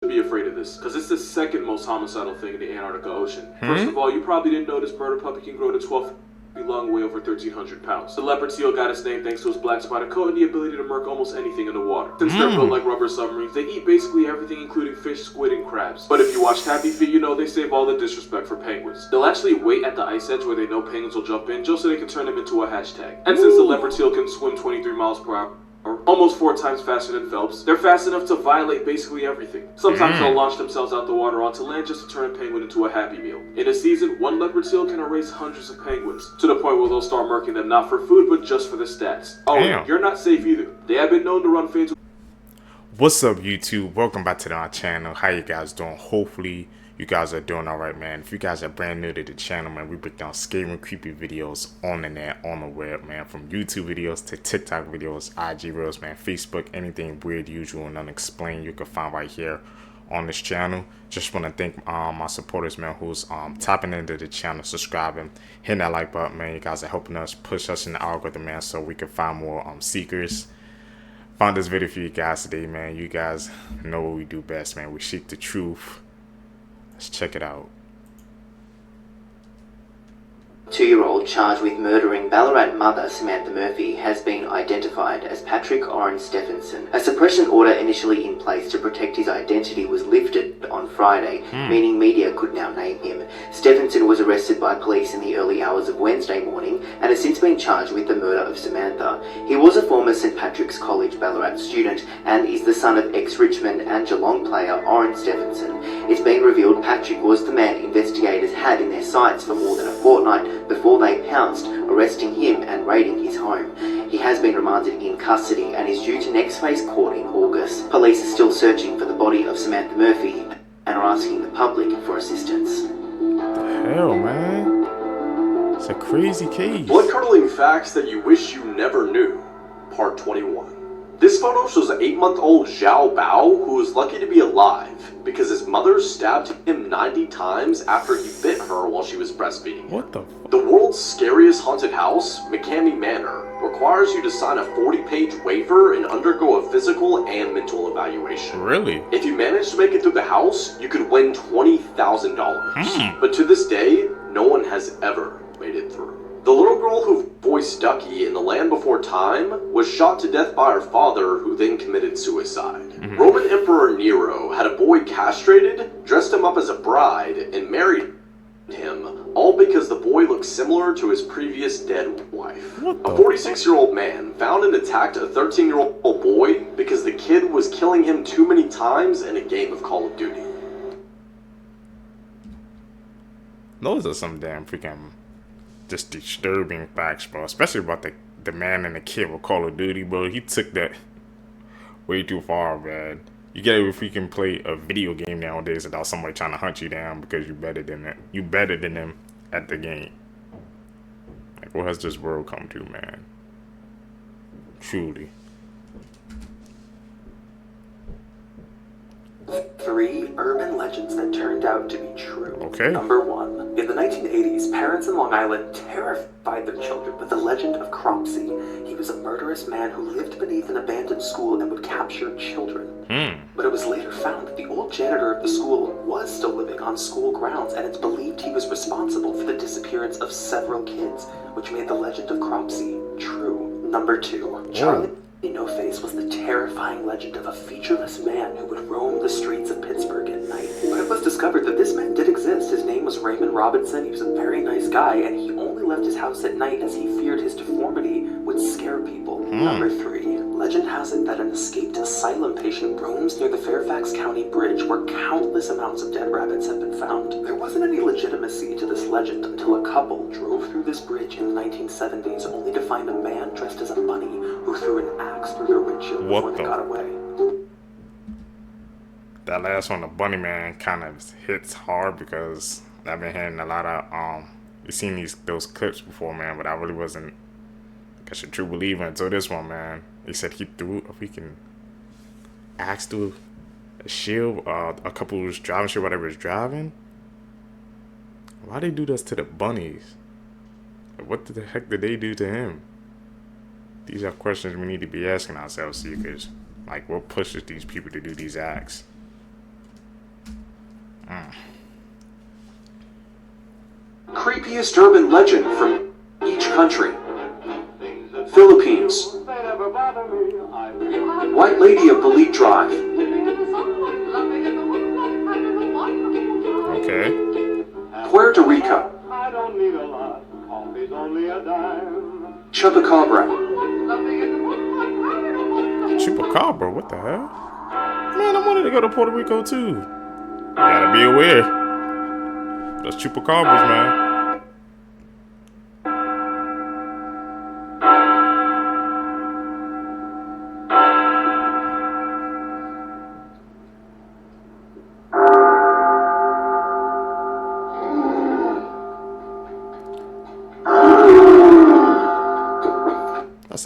be afraid of this, because it's the second most homicidal thing in the Antarctica Ocean. First of all, you probably didn't know this murder puppy can grow to 12 feet long, weigh over 1,300 pounds. The leopard seal got its name thanks to its black spotted coat and the ability to murk almost anything in the water. Since they're built like rubber submarines, they eat basically everything including fish, squid, and crabs. But if you watch Happy Feet, you know they save all the disrespect for penguins. They'll actually wait at the ice edge where they know penguins will jump in just so they can turn them into a hashtag. And since the leopard seal can swim 23 miles per hour, almost 4 times faster than Phelps, they're fast enough to violate basically everything. Sometimes they'll launch themselves out the water onto land just to turn a penguin into a Happy Meal. In a season, one leopard seal can erase hundreds of penguins, to the point where they'll start murking them not for food, but just for the stats. Oh, you're not safe either. They have been known to run fins. What's up, YouTube? Welcome back to our channel. How you guys doing? Hopefully you guys are doing alright, man. If you guys are brand new to the channel, man, we break down scary and creepy videos on the net, on the web, man. From YouTube videos to TikTok videos, IG reels, man, Facebook, anything weird, usual, and unexplained you can find right here on this channel. Just want to thank my supporters, man, who's tapping into the channel, subscribing, hitting that like button, man. You guys are helping us push us in the algorithm, man, so we can find more seekers. Found this video for you guys today, man. You guys know what we do best, man. We seek the truth. Let's check it out. 2-year-old charged with murdering Ballarat mother Samantha Murphy has been identified as Patrick Oren Stephenson. A suppression order initially in place to protect his identity was lifted on Friday, meaning media could now name him. Stephenson was arrested by police in the early hours of Wednesday morning and has since been charged with the murder of Samantha. He was a former St Patrick's College Ballarat student and is the son of ex-Richmond and Geelong player Oren Stephenson. It's been revealed Patrick was the man investigators had in their sights for more than a fortnight before they pounced, arresting him and raiding his home. He has been remanded in custody and is due to next face court in August. Police are still searching for the body of Samantha Murphy and are asking the public for assistance. The hell, man? It's a crazy case. Blood-curdling facts that you wish you never knew. Part 21. This photo shows an 8-month-old Zhao Bao who was lucky to be alive because his mother stabbed him 90 times after he bit her while she was breastfeeding. What the fuck? The world's scariest haunted house, McCamey Manor, requires you to sign a 40-page waiver and undergo a physical and mental evaluation. Really? If you manage to make it through the house, you could win $20,000. But to this day, no one has ever made it through. The little girl who voiced Ducky in The Land Before Time was shot to death by her father, who then committed suicide. Roman Emperor Nero had a boy castrated, dressed him up as a bride, and married him, all because the boy looked similar to his previous dead wife. A 46-year-old man found and attacked a 13-year-old boy because the kid was killing him too many times in a game of Call of Duty. Those are some damn freaking just disturbing facts, bro. Especially about the man and the kid with Call of Duty, bro. He took that way too far, man. You gotta freaking play a video game nowadays without somebody trying to hunt you down because you're better than it. You better than them at the game. Like, what has this world come to, man? Truly. 3 urban legends that turned out to be true. Okay. Number 1. In the 1980s, parents in Long Island terrified their children with the legend of Cropsey. He was a murderous man who lived beneath an abandoned school and would capture children. But it was later found that the old janitor of the school was still living on school grounds, and it's believed he was responsible for the disappearance of several kids, which made the legend of Cropsey true. Number 2. Charlie No Face was the terrifying legend of a featureless man who would roam the streets of Pittsburgh at night. When it was discovered that this man did exist, his name was Raymond Robinson. He was a very nice guy, and he only left his house at night as he feared his deformity would scare people. Number 3. Legend has it that an escaped asylum patient roams near the Fairfax County Bridge where countless amounts of dead rabbits have been found. There wasn't any legitimacy to this legend until a couple drove through this bridge in the 1970s only to find a man dressed as a bunny who threw an axe through their windshield before they got away. That last one, the bunny man, kind of hits hard because I've been hearing a lot of you've seen those clips before, man, but I really wasn't, I guess, a true believer until this one, man. He said he threw a freaking axe through a shield, a couple was driving, sure whatever was driving. Why they do this to the bunnies? What the heck did they do to him? These are questions we need to be asking ourselves, seekers. Like, what pushes these people to do these acts? creepiest urban legend from each country. Philippines. White Lady of Belize Drive. Okay. Puerto Rico. Chupacabra. Chupacabra, what the hell? Man, I wanted to go to Puerto Rico too. You gotta be aware. Those chupacabras, man.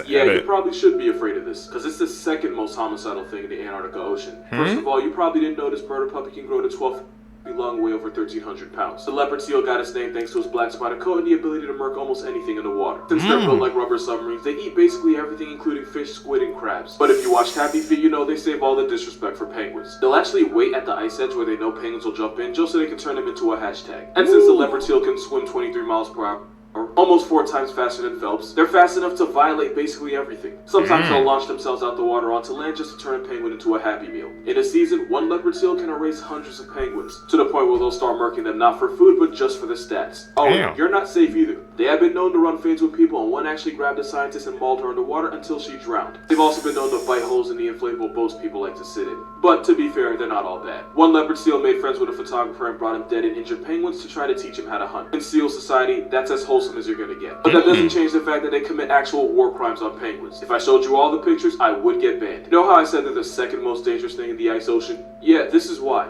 Yeah, you probably should be afraid of this, because it's the second most homicidal thing in the Antarctic Ocean. First of all, you probably didn't know this murder puppy can grow to 12 feet long, weigh over 1,300 pounds. The leopard seal got its name thanks to its black spotted coat and the ability to murk almost anything in the water. Since they're built like rubber submarines, they eat basically everything including fish, squid, and crabs. But if you watched Happy Feet, you know they save all the disrespect for penguins. They'll actually wait at the ice edge where they know penguins will jump in just so they can turn them into a hashtag. And since the leopard seal can swim 23 miles per hour, almost 4 times faster than Phelps, they're fast enough to violate basically everything. Sometimes they'll launch themselves out the water onto land just to turn a penguin into a Happy Meal. In a season, one leopard seal can erase hundreds of penguins, to the point where they'll start murking them not for food, but just for the stats. Oh, you're not safe either. They have been known to run fades with people, and one actually grabbed a scientist and mauled her underwater until she drowned. They've also been known to bite holes in the inflatable boats people like to sit in. But to be fair, they're not all bad. One leopard seal made friends with a photographer and brought him dead and injured penguins to try to teach him how to hunt. In seal society, that's as wholesome as you're gonna get. But that doesn't change the fact that they commit actual war crimes on penguins. If I showed you all the pictures, I would get banned. You know how I said they're the second most dangerous thing in the ice ocean? Yeah, this is why.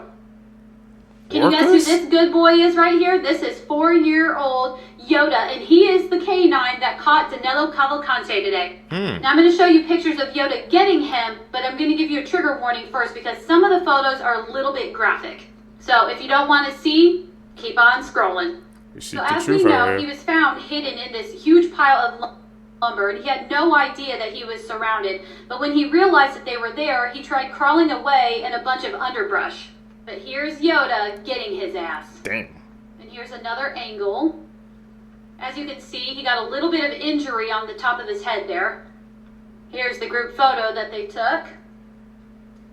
Can you guess who this good boy is right here? This is 4-year-old Yoda, and he is the canine that caught Danilo Cavalcante today. Now I'm going to show you pictures of Yoda getting him, but I'm going to give you a trigger warning first because some of the photos are a little bit graphic. So if you don't want to see, keep on scrolling. So as we know, he was found hidden in this huge pile of lumber, and he had no idea that he was surrounded. But when he realized that they were there, he tried crawling away in a bunch of underbrush. But here's Yoda getting his ass. Damn. And here's another angle. As you can see, he got a little bit of injury on the top of his head there. Here's the group photo that they took.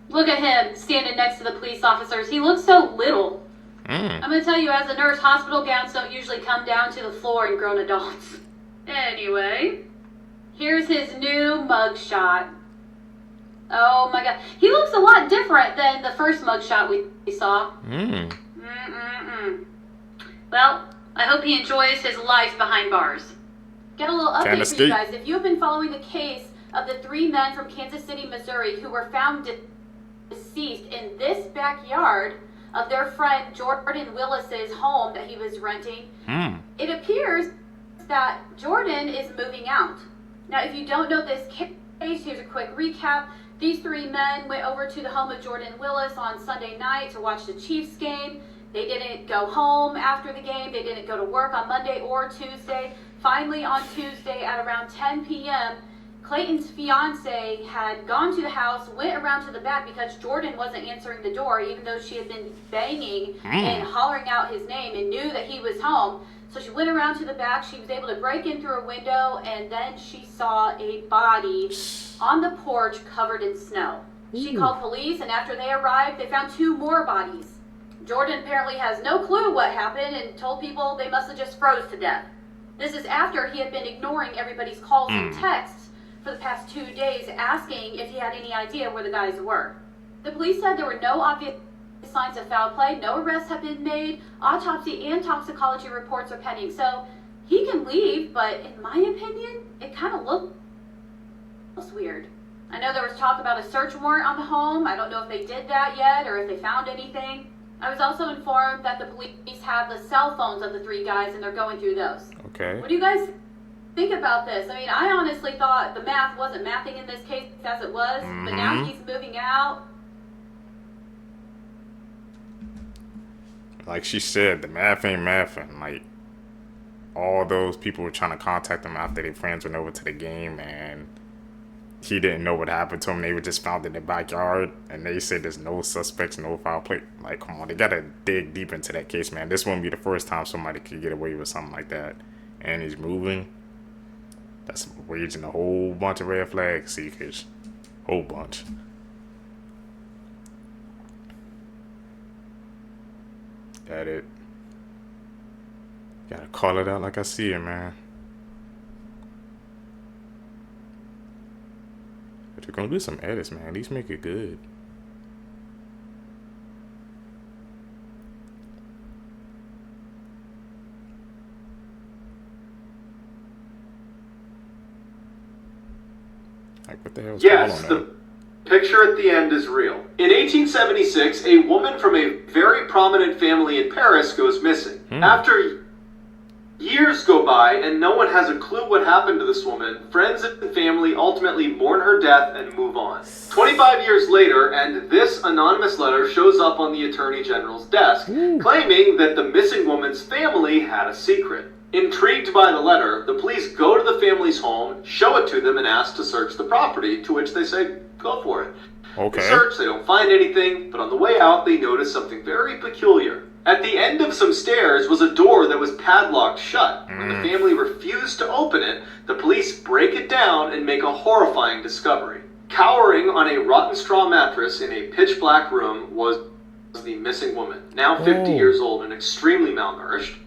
Look at him standing next to the police officers. He looks so little. I'm going to tell you, as a nurse, hospital gowns don't usually come down to the floor in grown adults. Anyway, here's his new mugshot. Oh my god. He looks a lot different than the first mugshot we saw. Well, I hope he enjoys his life behind bars. Got a little update for you guys. If you've been following the case of the 3 men from Kansas City, Missouri who were found deceased in this backyard of their friend Jordan Willis's home that he was renting, it appears that Jordan is moving out. Now, if you don't know this case, here's a quick recap. These 3 men went over to the home of Jordan Willis on Sunday night to watch the Chiefs game. They didn't go home after the game. They didn't go to work on Monday or Tuesday. Finally, on Tuesday at around 10 p.m., Clayton's fiance had gone to the house, went around to the back because Jordan wasn't answering the door, even though she had been banging and hollering out his name and knew that he was home. So she went around to the back. She was able to break in through a window, and then she saw a body on the porch covered in snow. She called police, and after they arrived, they found 2 more bodies. Jordan apparently has no clue what happened and told people they must have just froze to death. This is after he had been ignoring everybody's calls and texts for the past 2 days, asking if he had any idea where the guys were. The police said there were no obvious signs of foul play, no arrests have been made, autopsy and toxicology reports are pending. So he can leave, but in my opinion, it kind of looks weird. I know there was talk about a search warrant on the home. I don't know if they did that yet or if they found anything. I was also informed that the police have the cell phones of the 3 guys and they're going through those. Okay. What do you guys think about this? I mean, I honestly thought the math wasn't mathing in this case as it was, but now he's moving out. Like she said, the math ain't mathing. Like, all those people were trying to contact them after their friends went over to the game, and he didn't know what happened to him. They were just found in the backyard, and they said there's no suspects, no foul play. Like, come on, they gotta dig deep into that case, man. This won't be the first time somebody could get away with something like that. And he's moving. That's raising a whole bunch of red flag seekers. Whole bunch. Got it. Gotta call it out like I see it, man. But you're gonna do some edits, man. At least make it good. Like, what the hell's going on Yes, there? the picture at the end is real. In 1876, a woman from a very prominent family in Paris goes missing. After years go by and no one has a clue what happened to this woman, friends and family ultimately mourn her death and move on. 25 years later, and this anonymous letter shows up on the Attorney General's desk, claiming that the missing woman's family had a secret. Intrigued by the letter, the police go to the family's home, show it to them, and ask to search the property, to which they say, go for it. Okay. They search, they don't find anything, but on the way out, they notice something very peculiar. At the end of some stairs was a door that was padlocked shut. When the family refused to open it, the police break it down and make a horrifying discovery. Cowering on a rotten straw mattress in a pitch-black room was the missing woman, now 50 years old and extremely malnourished.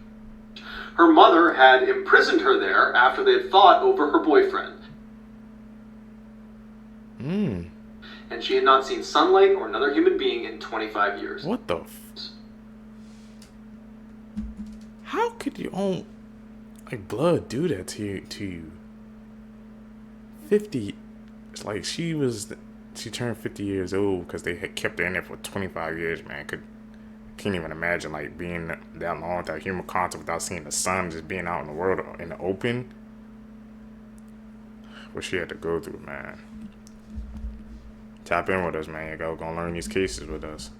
Her mother had imprisoned her there after they had fought over her boyfriend. And she had not seen sunlight or another human being in 25 years. What the How could your own like blood do that to you? 50. It's like she turned 50 years old because they had kept her in there for 25 years, man. Can't even imagine like being that long without human contact, without seeing the sun, just being out in the world in the open. What she had to go through, man. Tap in with us, man. You're gonna learn these cases with us.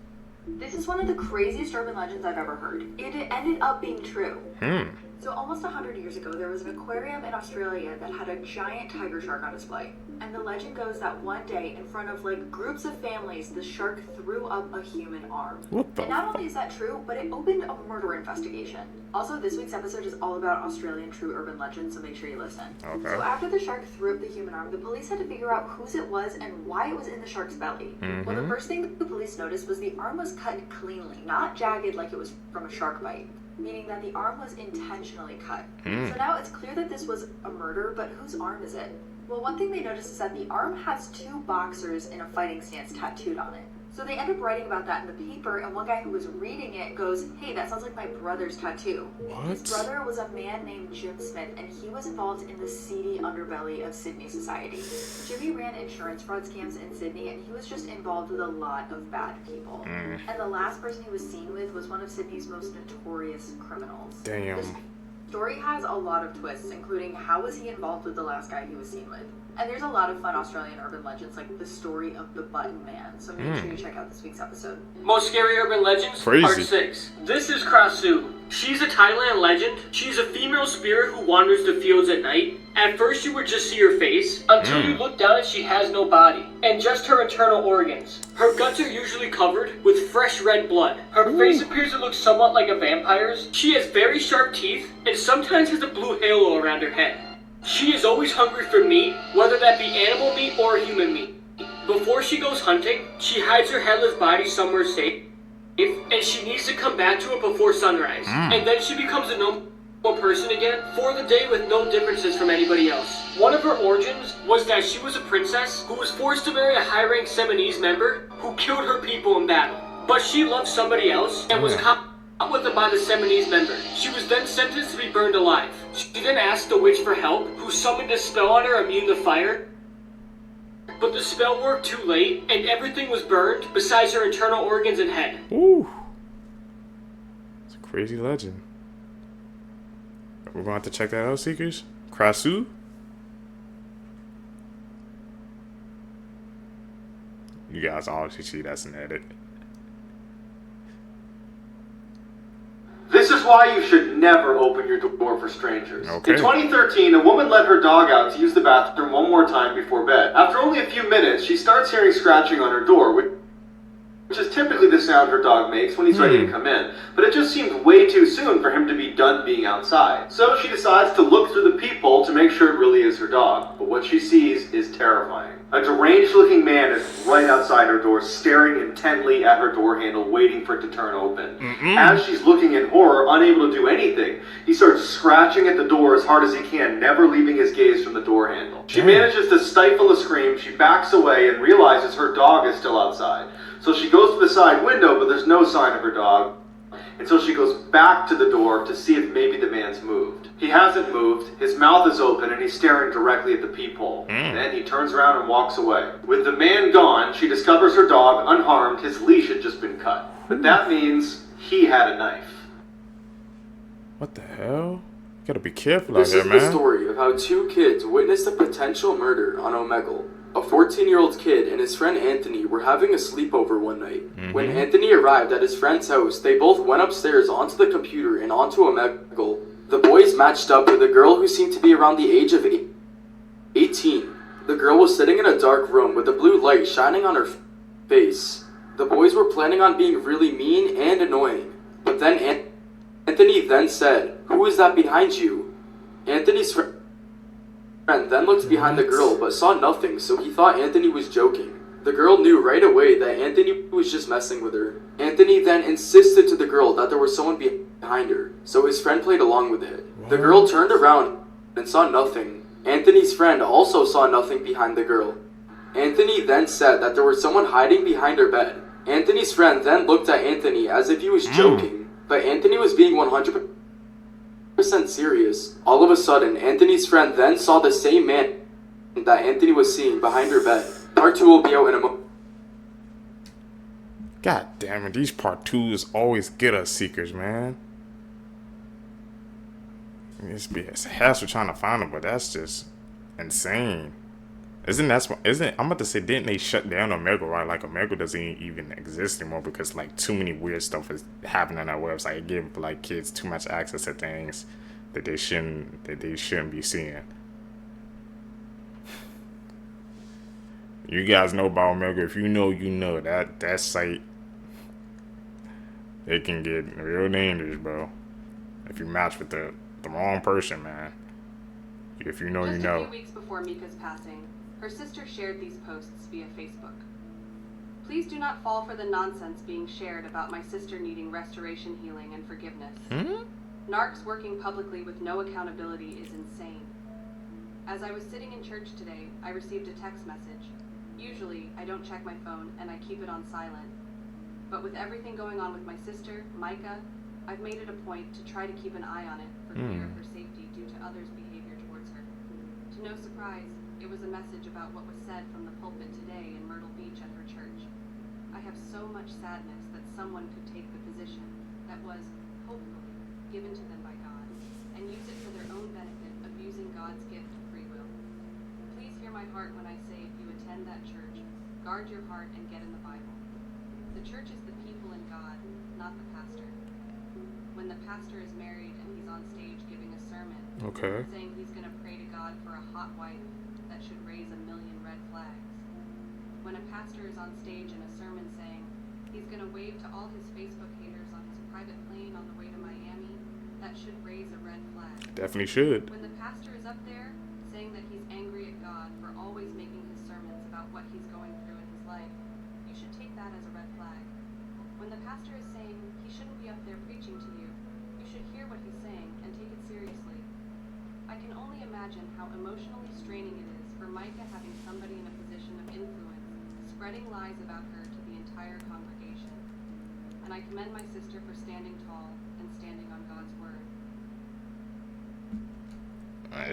This is one of the craziest urban legends I've ever heard. It ended up being true. So almost 100 years ago, there was an aquarium in Australia that had a giant tiger shark on display. And the legend goes that one day, in front of like groups of families, the shark threw up a human arm. What the? And not only is that true, but it opened a murder investigation. Also, this week's episode is all about Australian true urban legends, so make sure you listen. Okay. So after the shark threw up the human arm, the police had to figure out whose it was and why it was in the shark's belly. Well, the first thing the police noticed was the arm was cut cleanly, not jagged like it was from a shark bite. Meaning that the arm was intentionally cut. So now it's clear that this was a murder, but whose arm is it? Well, one thing they noticed is that the arm has two boxers in a fighting stance tattooed on it. So they end up writing about that in the paper, and one guy who was reading it goes, hey, that sounds like my brother's tattoo. What? His brother was a man named Jim Smith, and he was involved in the seedy underbelly of Sydney society. Jimmy ran insurance fraud scams in Sydney, and he was just involved with a lot of bad people. And the last person he was seen with was one of Sydney's most notorious criminals. Damn. This story has a lot of twists, including how was he involved with the last guy he was seen with. And there's a lot of fun Australian urban legends, like the story of the Button Man, so make sure you check out this week's episode. Most Scary Urban Legends, Crazy. Part 6. This is Krasu. She's a Thailand legend. She's a female spirit who wanders the fields at night. At first you would just see her face, until you look down and she has no body, and just her internal organs. Her guts are usually covered with fresh red blood. Her face appears to look somewhat like a vampire's. She has very sharp teeth, and sometimes has a blue halo around her head. She is always hungry for meat, whether that be animal meat or human meat. Before she goes hunting, she hides her headless body somewhere safe, and she needs to come back to it before sunrise. And then she becomes a normal person again for the day with no differences from anybody else. One of her origins was that she was a princess who was forced to marry a high-ranked Seminese member who killed her people in battle. But she loved somebody else and was caught with them by the Seminese member. She was then sentenced to be burned alive. She then asked the witch for help, who summoned a spell on her immune to fire. But the spell worked too late, and everything was burned besides her internal organs and head. Ooh. It's a crazy legend. We're going to have to check that out, Seekers. Krasu? You guys obviously see that's an edit. This is why you should never open your door for strangers. Okay. In 2013, a woman let her dog out to use the bathroom one more time before bed. After only a few minutes, she starts hearing scratching on her door, which is typically the sound her dog makes when he's ready to come in. But it just seemed way too soon for him to be done being outside. So she decides to look through the peephole to make sure it really is her dog. But what she sees is terrifying. A deranged-looking man is right outside her door, staring intently at her door handle, waiting for it to turn open. As she's looking in horror, unable to do anything, he starts scratching at the door as hard as he can, never leaving his gaze from the door handle. She manages to stifle a scream, she backs away, and realizes her dog is still outside. So she goes to the side window, but there's no sign of her dog. And so she goes back to the door to see if maybe the man's moved. He hasn't moved, his mouth is open, and he's staring directly at the peephole. Then he turns around and walks away. With the man gone, she discovers her dog unharmed, his leash had just been cut. But that means he had a knife. What the hell? You gotta be careful out This here, is man. the story of how two kids witnessed a potential murder on Omegle. A 14-year-old kid and his friend Anthony were having a sleepover one night. When Anthony arrived at his friend's house, they both went upstairs onto the computer and onto Omegle. The boys matched up with a girl who seemed to be around the age of 18. The girl was sitting in a dark room with a blue light shining on her face. The boys were planning on being really mean and annoying. But then Anthony then said, "Who is that behind you?" Anthony's friend then looked behind the girl but saw nothing, so he thought Anthony was joking. The girl knew right away that Anthony was just messing with her. Anthony then insisted to the girl that there was someone behind her, so his friend played along with it. The girl turned around and saw nothing. Anthony's friend also saw nothing behind the girl. Anthony then said that there was someone hiding behind her bed. Anthony's friend then looked at Anthony as if he was joking, but Anthony was being 100% serious. All of a sudden, Anthony's friend then saw the same man that Anthony was seeing behind her bed. Part 2 will be out in a moment. God damn it, these part 2s always get us seekers, man. It's a hassle trying to find them, but that's just insane. I'm about to say, didn't they shut down Omegle, right? Like, Omegle doesn't even exist anymore because, like, too many weird stuff is happening on that website. It gives, like, kids too much access to things that they shouldn't be seeing. You guys know about Omegle. If you know, you know. That site, it can get real dangerous, bro. If you match with the wrong person, man. If you know, you know. Just a few weeks before Mika's passing, her sister shared these posts via Facebook. Please do not fall for the nonsense being shared about my sister needing restoration, healing, and forgiveness. Narcs working publicly with no accountability is insane. As I was sitting in church today, I received a text message. Usually, I don't check my phone and I keep it on silent. But with everything going on with my sister, Micah, I've made it a point to try to keep an eye on it for fear of her safety due to others' behavior towards her. To no surprise, it was a message about what was said from the pulpit today in Myrtle Beach at her church. I have so much sadness that someone could take the position that was, hopefully, given to them by God, and use it for their own benefit, abusing God's gift of free will. Please hear my heart when I say if you attend that church, guard your heart and get in the Bible. The church is the people and God, not the pastor. When the pastor is married and he's on stage giving a sermon, saying he's going to pray to God for a hot wife that should raise 1 million red flags. When a pastor is on stage in a sermon saying he's going to wave to all his Facebook haters on his private plane on the way to Miami, that should raise a red flag. Definitely should. When the pastor is up there saying that he's angry at God for always making his sermons about what he's going through in his life, you should take that as a red flag. When the pastor is saying he shouldn't be up there preaching to you, you should hear what he's saying and take it seriously. I can only imagine how emotionally straining it is for Micah having somebody in a position of influence spreading lies about her to the entire congregation. And I commend my sister for standing tall and standing on God's word.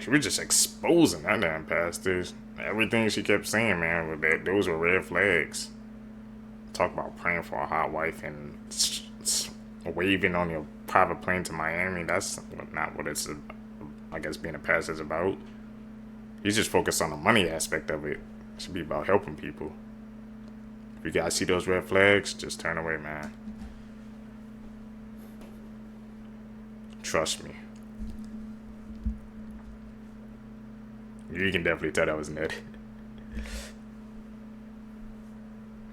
We're just exposing that damn pastors. Everything she kept saying, man, those were red flags. Talk about praying for a hot wife and waving on your private plane to Miami. That's not what it's, I guess, being a pastor is about. He's just focused on the money aspect of it. It should be about helping people. If you guys see those red flags, just turn away, man. Trust me. You can definitely tell that was Ned.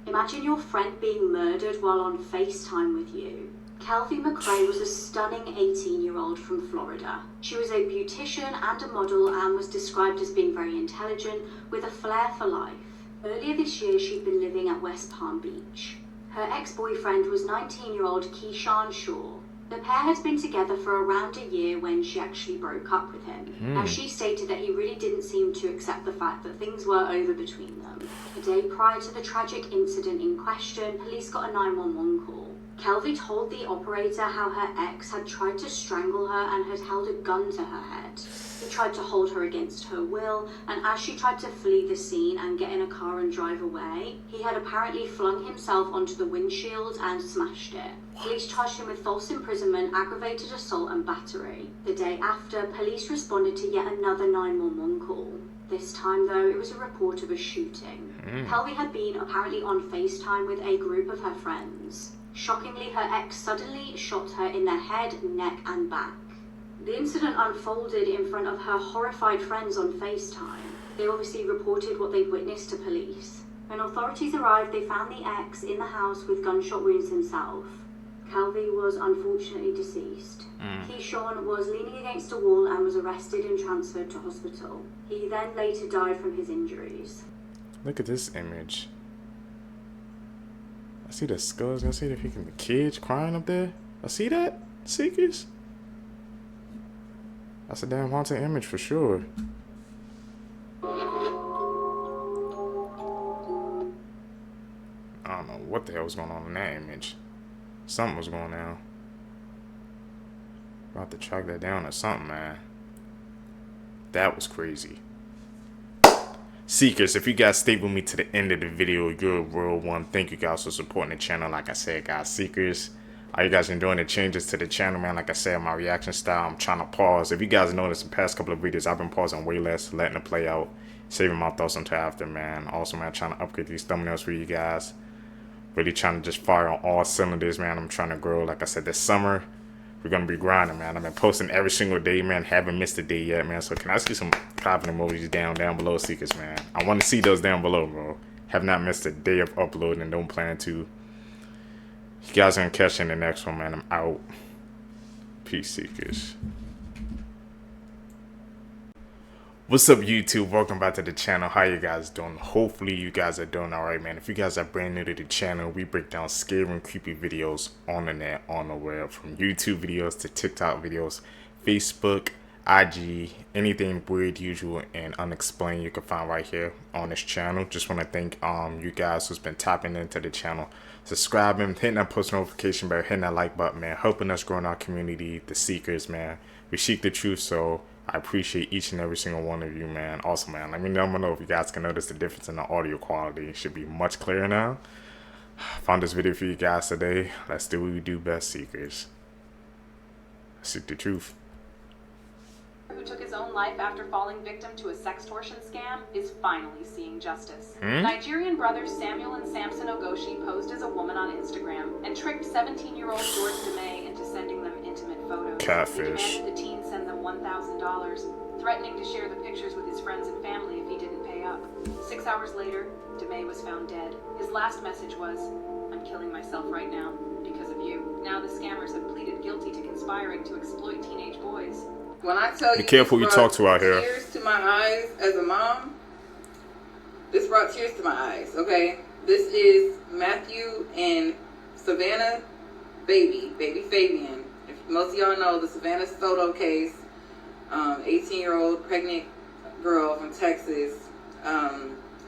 Imagine your friend being murdered while on FaceTime with you. Kelvie McRae was a stunning 18-year-old from Florida. She was a beautician and a model and was described as being very intelligent with a flair for life. Earlier this year, she'd been living at West Palm Beach. Her ex-boyfriend was 19-year-old Keyshawn Shaw. The pair had been together for around a year when she actually broke up with him. Now, she stated that he really didn't seem to accept the fact that things were over between them. A day prior to the tragic incident in question, police got a 911 call. Kelvie told the operator how her ex had tried to strangle her and had held a gun to her head. He tried to hold her against her will, and as she tried to flee the scene and get in a car and drive away, he had apparently flung himself onto the windshield and smashed it. Police charged him with false imprisonment, aggravated assault and battery. The day after, police responded to yet another 911 call. This time, though, it was a report of a shooting. Kelvie had been apparently on FaceTime with a group of her friends. Shockingly, her ex suddenly shot her in the head, neck and back. The incident unfolded in front of her horrified friends on FaceTime. They obviously reported what they'd witnessed to police. When authorities arrived, they found the ex in the house with gunshot wounds himself. Kelvie was unfortunately deceased. Keyshawn was leaning against a wall and was arrested and transferred to hospital. He then later died from his injuries. Look at this image. I see the skulls. I see the freaking kids crying up there. I see that? Seekers? That's a damn haunting image for sure. I don't know what the hell was going on in that image. Something was going on. About to track that down or something, man. That was crazy. Seekers, if you guys stayed with me to the end of the video, you're a real one. Thank you guys for supporting the channel. Like I said, guys, Seekers, are you guys enjoying the changes to the channel, man? Like I said, my reaction style, I'm trying to pause. If you guys noticed the past couple of videos, I've been pausing way less, letting it play out, saving my thoughts until after, man. Also, man, trying to upgrade these thumbnails for you guys. Really trying to just fire on all cylinders, man. I'm trying to grow. Like I said, this summer, we're going to be grinding, man. I've been posting every single day, man. Haven't missed a day yet, man. So can I see some clapping emojis down below, Seekers, man? I want to see those down below, bro. Have not missed a day of uploading and don't plan to. You guys are going to catch in the next one, man. I'm out. Peace, Seekers. What's up, YouTube? Welcome back to the channel. How you guys doing? Hopefully you guys are doing alright, man. If you guys are brand new to the channel, we break down scary and creepy videos on the net, on the web, from YouTube videos to TikTok videos, Facebook, IG, anything weird, usual, and unexplained you can find right here on this channel. Just want to thank you guys who's been tapping into the channel, subscribing, hitting that post notification bell, hitting that like button, man, helping us grow in our community, the Seekers, man. We seek the truth, so I appreciate each and every single one of you, man. Also, man, let me know if you guys can notice the difference in the audio quality. It should be much clearer now. Found this video for you guys today. Let's do what we do best, Seekers. Seek the truth. Who took his own life after falling victim to a sextortion scam is finally seeing justice. Nigerian brothers Samuel and Samson Ogoshi posed as a woman on Instagram and tricked 17-year-old George DeMay into sending them intimate photos. Catfish. He demanded the teen send them $1,000, threatening to share the pictures with his friends and family if he didn't pay up. 6 hours later, DeMay was found dead. His last message was, "I'm killing myself right now because of you." Now the scammers have pleaded guilty to conspiring to exploit teenage boys. When I tell you, be careful who you talk to out here. Tears to my eyes as a mom. This brought tears to my eyes. Okay, this is Matthew and Savannah, baby Fabian. If most of y'all know the Savannah photo case, 18-year-old pregnant girl from Texas.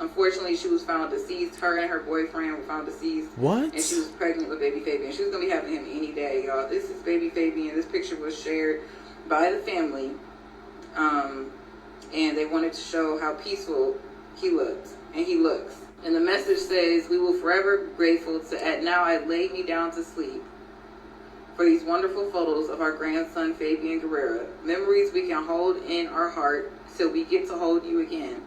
Unfortunately, she was found deceased. Her and her boyfriend were found deceased. What? And she was pregnant with baby Fabian. She was gonna be having him any day, y'all. This is baby Fabian. This picture was shared by the family, and they wanted to show how peaceful he looked, and he looks. And the message says, "We will forever be grateful to at now I lay me down to sleep for these wonderful photos of our grandson Fabian Guerrera. Memories we can hold in our heart till we get to hold you again.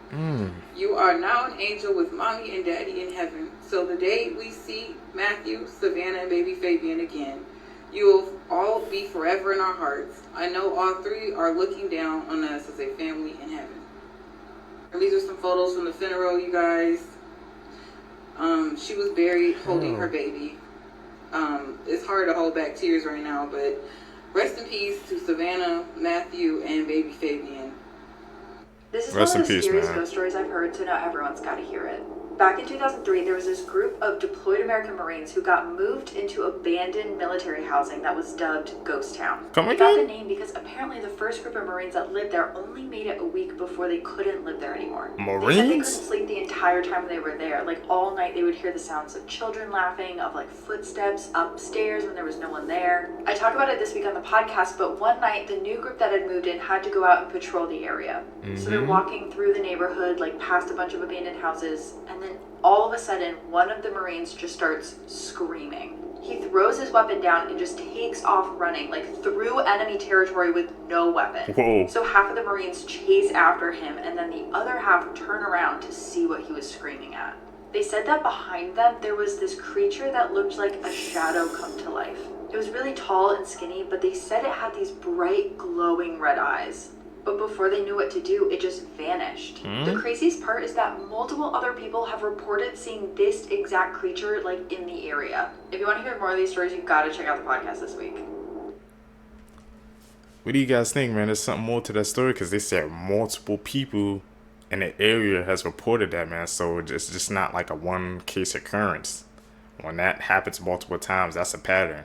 You are now an angel with mommy and daddy in heaven. So the day we see Matthew, Savannah, and baby Fabian again, You will all be forever in our hearts. I know all three are looking down on us as a family in heaven. And these are some photos from the funeral, you guys. She was buried holding her baby. It's hard to hold back tears right now, but rest in peace to Savannah, Matthew, and baby Fabian. This is one of the scariest ghost stories I've heard, so now everyone's got to hear it. Back in 2003, there was this group of deployed American Marines who got moved into abandoned military housing that was dubbed Ghost Town. They got the name because apparently the first group of Marines that lived there only made it a week before they couldn't live there anymore. Marines? They said they couldn't sleep the entire time they were there. Like all night they would hear the sounds of children laughing, of like footsteps upstairs when there was no one there. I talk about it this week on the podcast, but one night the new group that had moved in had to go out and patrol the area. So they're walking through the neighborhood, like past a bunch of abandoned houses, and then all of a sudden, one of the Marines just starts screaming. He throws his weapon down and just takes off running, like through enemy territory with no weapon. Whoa. So half of the Marines chase after him, and then the other half turn around to see what he was screaming at. They said that behind them, there was this creature that looked like a shadow come to life. It was really tall and skinny, but they said it had these bright, glowing red eyes. But before they knew what to do, it just vanished. The craziest part is that multiple other people have reported seeing this exact creature, like, in the area. If you want to hear more of these stories, you've got to check out the podcast this week. What do you guys think, man? There's something more to that story, because they said multiple people in the area has reported that, man. So it's just not like a one-case occurrence. When that happens multiple times, that's a pattern.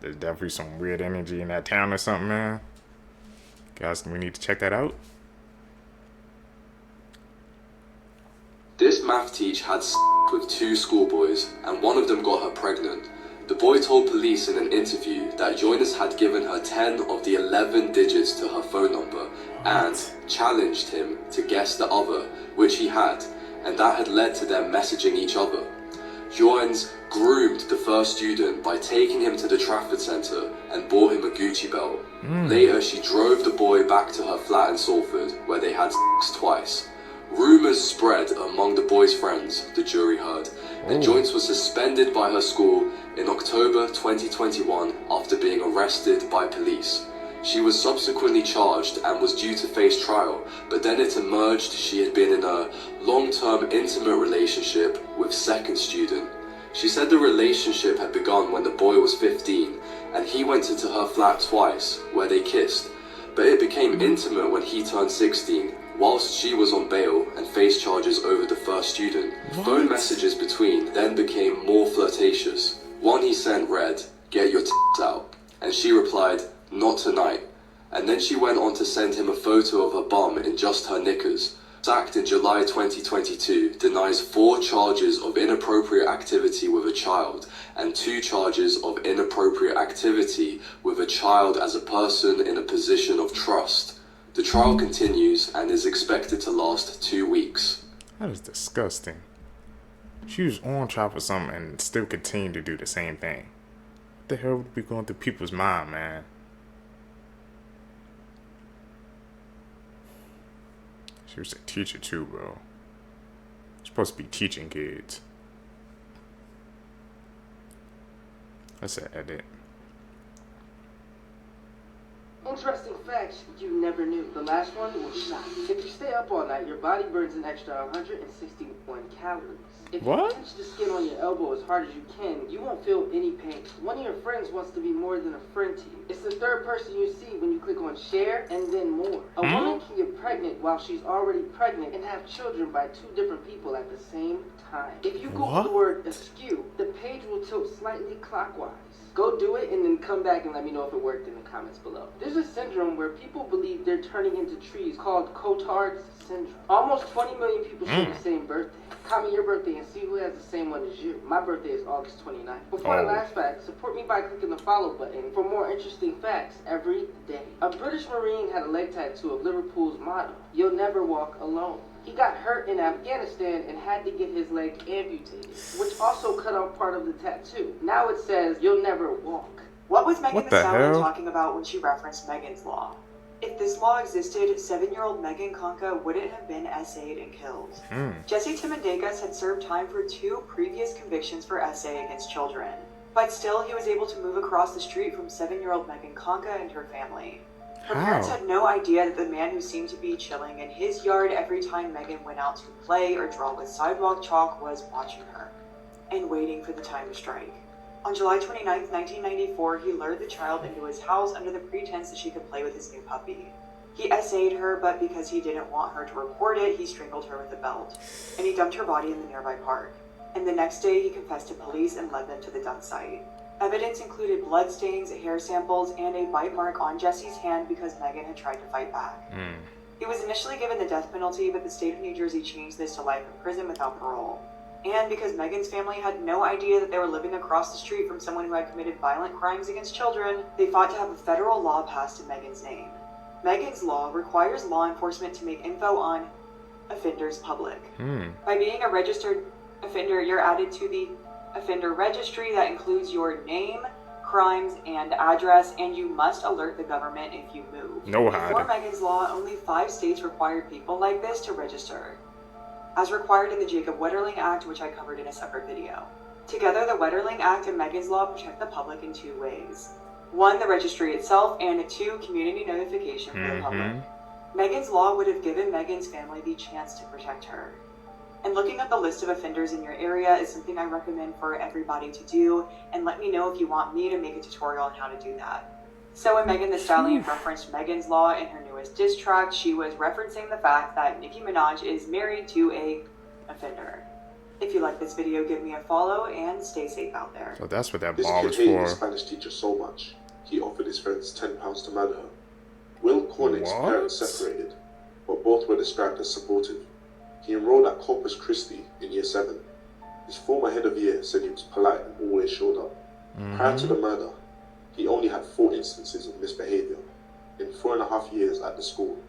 There's definitely some weird energy in that town or something, man. Guys, we need to check that out. This math teacher had with two schoolboys, and one of them got her pregnant. The boy told police in an interview that Jonas had given her 10 of the 11 digits to her phone number and challenged him to guess the other, which he had, and that had led to them messaging each other. Joins groomed the first student by taking him to the Trafford Centre and bought him a Gucci belt. Later, she drove the boy back to her flat in Salford, where they had sex twice. Rumours spread among the boy's friends, the jury heard, and Joyce was suspended by her school in October 2021 after being arrested by police. She was subsequently charged and was due to face trial, but then it emerged she had been in a long-term intimate relationship with second student. She said the relationship had begun when the boy was 15, and he went into her flat twice, where they kissed, but it became intimate when he turned 16, whilst she was on bail and faced charges over the first student. Phone messages between then became more flirtatious. One he sent read, "Get your tits out," and she replied, "Not tonight." And then she went on to send him a photo of her bum in just her knickers. Sacked in July 2022, denies 4 charges of inappropriate activity with a child and 2 charges of inappropriate activity with a child as a person in a position of trust. The trial continues and is expected to last 2 weeks. That is disgusting. She was on trial for something and still continued to do the same thing. What the hell would be going through people's mind, man? She was a teacher too, bro. Supposed to be teaching kids. That's an edit. Interesting facts you never knew. The last one was shot. If you stay up all night, your body burns an extra 161 calories. If you pinch the skin on your elbow as hard as you can, you won't feel any pain. One of your friends wants to be more than a friend to you. It's the third person you see when you click on share and then more. A woman can get pregnant while she's already pregnant and have children by 2 different people at the same time. If you Google the word askew, the page will tilt slightly clockwise. Go do it and then come back and let me know if it worked in the comments below. There's a syndrome where people believe they're turning into trees called Cotard's syndrome. Almost 20 million people share the same birthday. Comment your birthday and see who has the same one as you. My birthday is August 29th. Before the last fact, support me by clicking the follow button for more interesting facts every day. A British Marine had a leg tattoo of Liverpool's motto, "You'll never walk alone." He got hurt in Afghanistan and had to get his leg amputated, which also cut off part of the tattoo. Now it says, "You'll never walk." What was Megan Thee Stallion talking about when she referenced Megan's Law? If this law existed, 7-year-old Megan Conca wouldn't have been essayed and killed. Jesse Timendekas had served time for 2 previous convictions for essay against children. But still, he was able to move across the street from 7-year-old Megan Conca and her family. Her parents had no idea that the man who seemed to be chilling in his yard every time Megan went out to play or draw with sidewalk chalk was watching her and waiting for the time to strike. On July 29, 1994, he lured the child into his house under the pretense that she could play with his new puppy. He essayed her, but because he didn't want her to report it, he strangled her with a belt, and he dumped her body in the nearby park. And the next day, he confessed to police and led them to the dump site. Evidence included bloodstains, hair samples, and a bite mark on Jesse's hand because Megan had tried to fight back. He was initially given the death penalty, but the state of New Jersey changed this to life in prison without parole. And because Megan's family had no idea that they were living across the street from someone who had committed violent crimes against children, they fought to have a federal law passed in Megan's name. Megan's law requires law enforcement to make info on offenders public. By being a registered offender, you're added to the offender registry that includes your name, crimes, and address, and you must alert the government if you move. Before Megan's law, only 5 states required people like this to register, as required in the Jacob Wetterling Act, which I covered in a separate video. Together, the Wetterling Act and Megan's law protect the public in 2 ways. 1, the registry itself, and 2, community notification for the public. Megan's law would have given Megan's family the chance to protect her. And looking up the list of offenders in your area is something I recommend for everybody to do, and let me know if you want me to make a tutorial on how to do that. So when Megan Thee Stallion referenced Megan's law in her newest diss track, she was referencing the fact that Nicki Minaj is married to a offender. If you like this video, give me a follow and stay safe out there. So that's what that This ball kid is hated for. his Spanish teacher so much, he offered his friends £10 to murder her. Will Cornick's parents separated, but both were described as supportive. He enrolled at Corpus Christi in Year 7. His former head of year said he was polite and always showed up. Prior to the murder, he only had 4 instances of misbehavior in 4.5 years at the school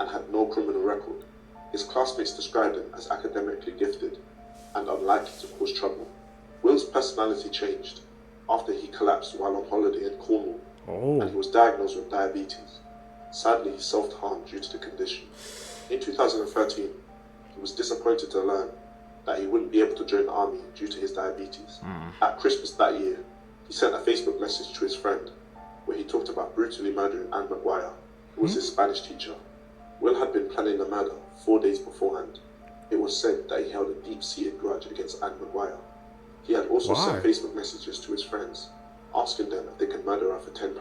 and had no criminal record. His classmates described him as academically gifted and unlikely to cause trouble. Will's personality changed after he collapsed while on holiday in Cornwall, and he was diagnosed with diabetes. Sadly, he self-harmed due to the condition. In 2013, he was disappointed to learn that he wouldn't be able to join the army due to his diabetes. At Christmas that year, he sent a Facebook message to his friend where he talked about brutally murdering Anne McGuire, who was his Spanish teacher. Will had been planning the murder 4 days beforehand. It was said that he held a deep-seated grudge against Anne McGuire. He had also sent Facebook messages to his friends, asking them if they could murder her for £10.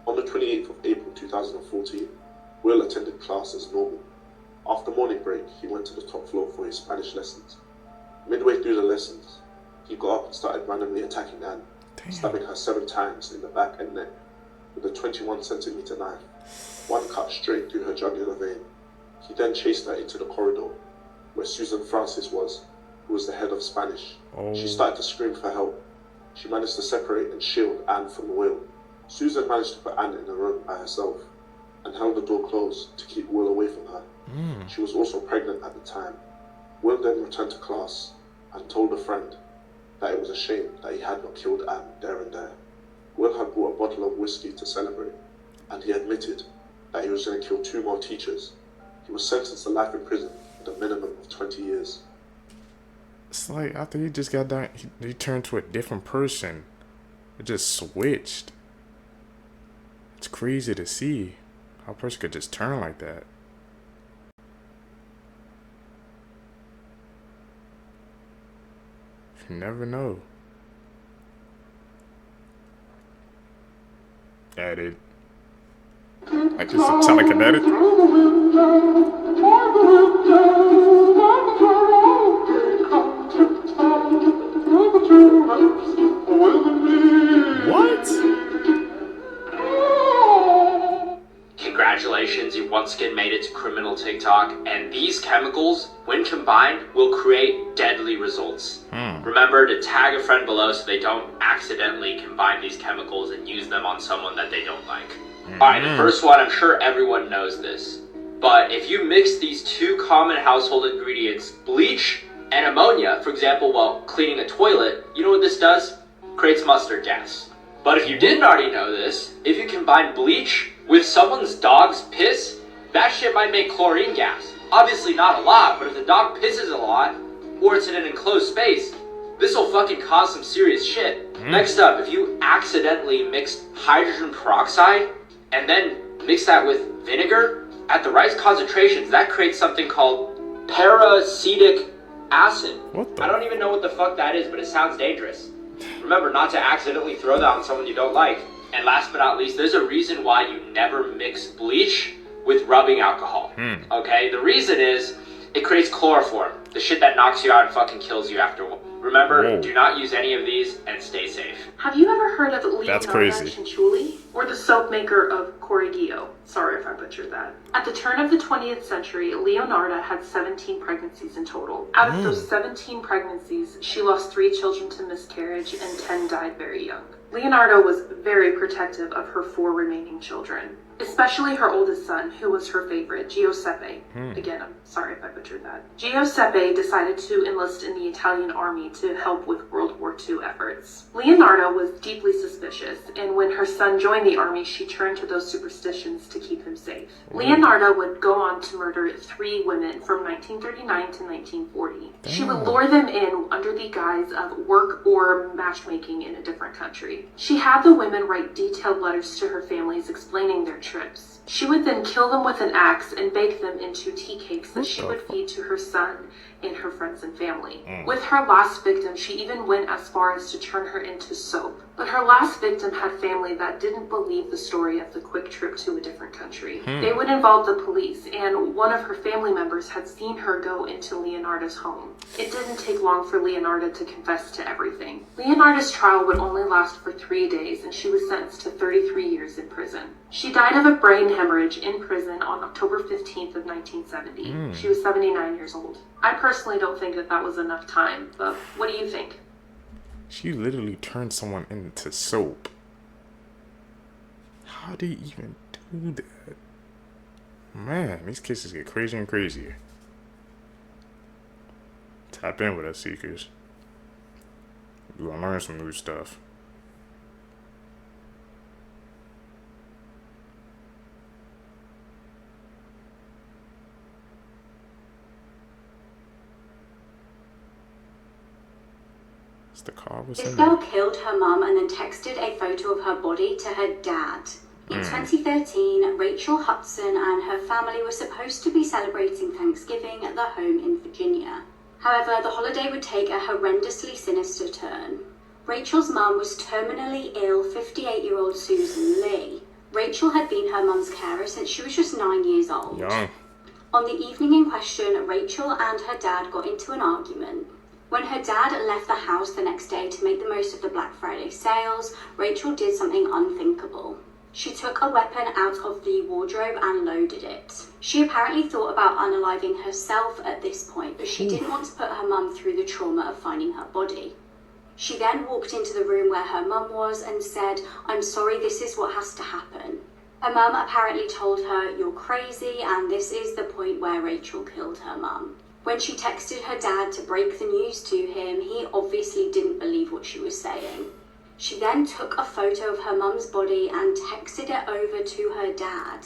On the 28th of April 2014, Will attended class as normal. After morning break, he went to the top floor for his Spanish lessons. Midway through the lessons, he got up and started randomly attacking Anne, stabbing her 7 times in the back and neck with a 21cm knife, 1 cut straight through her jugular vein. He then chased her into the corridor, where Susan Francis was, who was the head of Spanish. She started to scream for help. She managed to separate and shield Anne from Will. Susan managed to put Anne in a room by herself and held the door closed to keep Will away from her. She was also pregnant at the time. Will then returned to class and told a friend that it was a shame that he had not killed Anne there and there. Will had brought a bottle of whiskey to celebrate, and he admitted that he was going to kill 2 more teachers. He was sentenced to life in prison with a minimum of 20 years. It's like after he just got done, he turned to a different person. It just switched. It's crazy to see how a person could just turn like that. You never know. Edit. Like this sound like an edit. What? Congratulations, you once again made it to criminal TikTok, and these chemicals, when combined, will create deadly results. Remember to tag a friend below so they don't accidentally combine these chemicals and use them on someone that they don't like. Alright, the first one, I'm sure everyone knows this, but if you mix these 2 common household ingredients, bleach and ammonia, for example, while cleaning a toilet, you know what this does? Creates mustard gas. But if you didn't already know this, if you combine bleach with someone's dog's piss, that shit might make chlorine gas. Obviously not a lot, but if the dog pisses a lot, or it's in an enclosed space, This'll fucking cause some serious shit. Next up, if you accidentally mix hydrogen peroxide and then mix that with vinegar at the right concentrations, that creates something called peracetic acid. I don't even know what the fuck that is, but it sounds dangerous. Remember not to accidentally throw that on someone you don't like. And last but not least, there's a reason why you never mix bleach with rubbing alcohol. Okay? The reason is it creates chloroform, the shit that knocks you out and fucking kills you after. Remember, do not use any of these and stay safe. Have you ever heard of Leonardo crazy. Cianciulli, or the soap maker of Correggio? Sorry if I butchered that. At the turn of the 20th century, Leonardo had 17 pregnancies in total. Out of those 17 pregnancies, she lost 3 children to miscarriage and 10 died very young. Leonardo was very protective of her 4 remaining children, especially her oldest son, who was her favorite, Giuseppe. Again, I'm sorry if I butchered that. Giuseppe decided to enlist in the Italian army to help with World War II efforts. Leonardo was deeply suspicious, and when her son joined the army, she turned to those superstitions to keep him safe. Leonardo would go on to murder 3 women from 1939 to 1940. She would lure them in under the guise of work or matchmaking in a different country. She had the women write detailed letters to her families explaining their trips. She would then kill them with an axe and bake them into tea cakes that she would feed to her son and her friends and family. With her last victim, she even went as far as to turn her into soap. But her last victim had family that didn't believe the story of the quick trip to a different country. They would involve the police, and one of her family members had seen her go into Leonardo's home. It didn't take long for Leonardo to confess to everything. Leonardo's trial would only last for 3 days, and she was sentenced to 33 years in prison. She died of a brain hemorrhage in prison on October 15th of 1970. She was 79 years old. I personally don't think that was enough time, but what do you think? She literally turned someone into soap. How do you even do that? Man, these cases get crazier and crazier. Tap in with us, Seekers. We're gonna learn some new stuff. The car was This girl killed her mum and then texted a photo of her body to her dad. In 2013, Rachel Hudson and her family were supposed to be celebrating Thanksgiving at their home in Virginia. However, the holiday would take a horrendously sinister turn. Rachel's mum was terminally ill 58-year-old Susan Lee. Rachel had been her mum's carer since she was just 9 years old. Young. On the evening in question, Rachel and her dad got into an argument. When her dad left the house the next day to make the most of the Black Friday sales, Rachel did something unthinkable. She took a weapon out of the wardrobe and loaded it. She apparently thought about unaliving herself at this point, but she didn't want to put her mum through the trauma of finding her body. She then walked into the room where her mum was and said, "I'm sorry, this is what has to happen." Her mum apparently told her, "You're crazy," and this is the point where Rachel killed her mum. When she texted her dad to break the news to him, he obviously didn't believe what she was saying. She then took a photo of her mum's body and texted it over to her dad.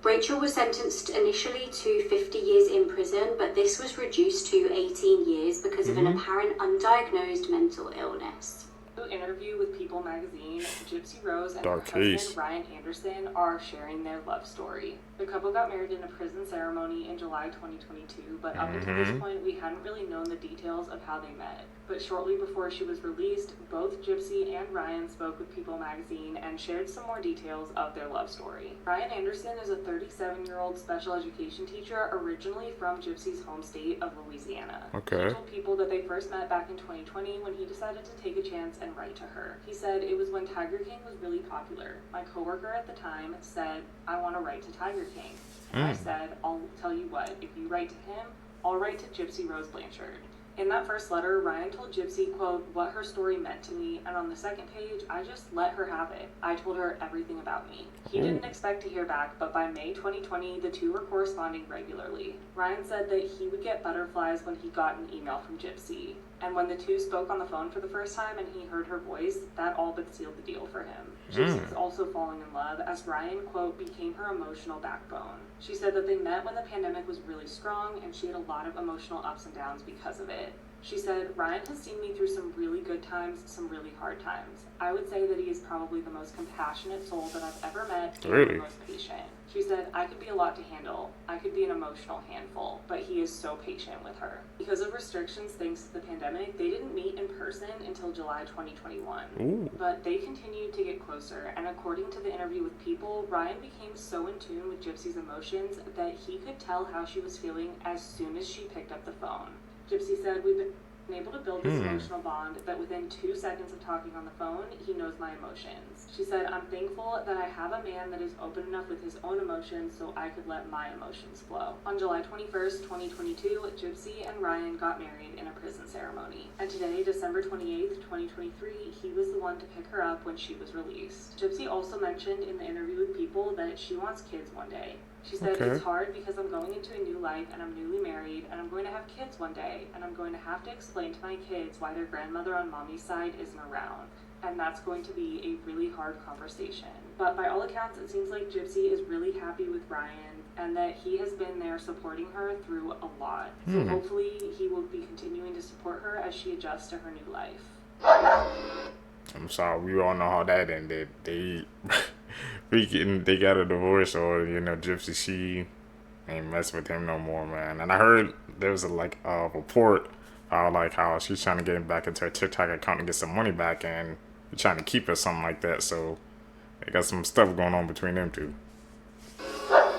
Rachel was sentenced initially to 50 years in prison, but this was reduced to 18 years because of an apparent undiagnosed mental illness. Interview with People magazine, Gypsy Rose and Dark her case. husband Ryan Anderson are sharing their love story. The couple got married in a prison ceremony in July 2022, but up until this point we hadn't really known the details of how they met. But shortly before she was released, both Gypsy and Ryan spoke with People magazine and shared some more details of their love story. Ryan Anderson is a 37-year-old special education teacher originally from Gypsy's home state of Louisiana. Okay. He told People that they first met back in 2020 when he decided to take a chance and write to her. He said, "It was when Tiger King was really popular. My coworker at the time said, 'I want to write to Tiger King.' And I said, 'I'll tell you what, if you write to him, I'll write to Gypsy Rose Blanchard.' In that first letter, Ryan told Gypsy, quote, 'what her story meant to me, and on the second page, I just let her have it. I told her everything about me.' He didn't expect to hear back, but by May 2020, the two were corresponding regularly. Ryan said that he would get butterflies when he got an email from Gypsy. And when the two spoke on the phone for the first time and he heard her voice, that all but sealed the deal for him. Gypsy's also falling in love as Ryan, quote, 'became her emotional backbone.' She said that they met when the pandemic was really strong and she had a lot of emotional ups and downs because of it. She said, Ryan has seen me through some really good times, some really hard times. I would say that he is probably the most compassionate soul that I've ever met and the most patient. She said, I could be a lot to handle. I could be an emotional handful, but he is so patient with her. Because of restrictions thanks to the pandemic, they didn't meet in person until July 2021. Ooh. But they continued to get closer, and according to the interview with People, Ryan became so in tune with Gypsy's emotions that he could tell how she was feeling as soon as she picked up the phone. Gypsy said, we've been able to build this emotional bond that within 2 seconds of talking on the phone, he knows my emotions. She said, I'm thankful that I have a man that is open enough with his own emotions so I could let my emotions flow. On July 21st, 2022, Gypsy and Ryan got married in a prison ceremony. And today, December 28th, 2023, he was the one to pick her up when she was released. Gypsy also mentioned in the interview with People that she wants kids one day. She said, It's hard because I'm going into a new life and I'm newly married and I'm going to have kids one day and I'm going to have to explain to my kids why their grandmother on mommy's side isn't around. And that's going to be a really hard conversation. But by all accounts, it seems like Gypsy is really happy with Ryan and that he has been there supporting her through a lot. So hopefully he will be continuing to support her as she adjusts to her new life. I'm sorry, we all know how that ended. They got a divorce, or Gypsy, she ain't mess with him no more, man. And I heard there was a report how she's trying to get him back into her TikTok account and get some money back, and they're trying to keep her, something like that. So they got some stuff going on between them two.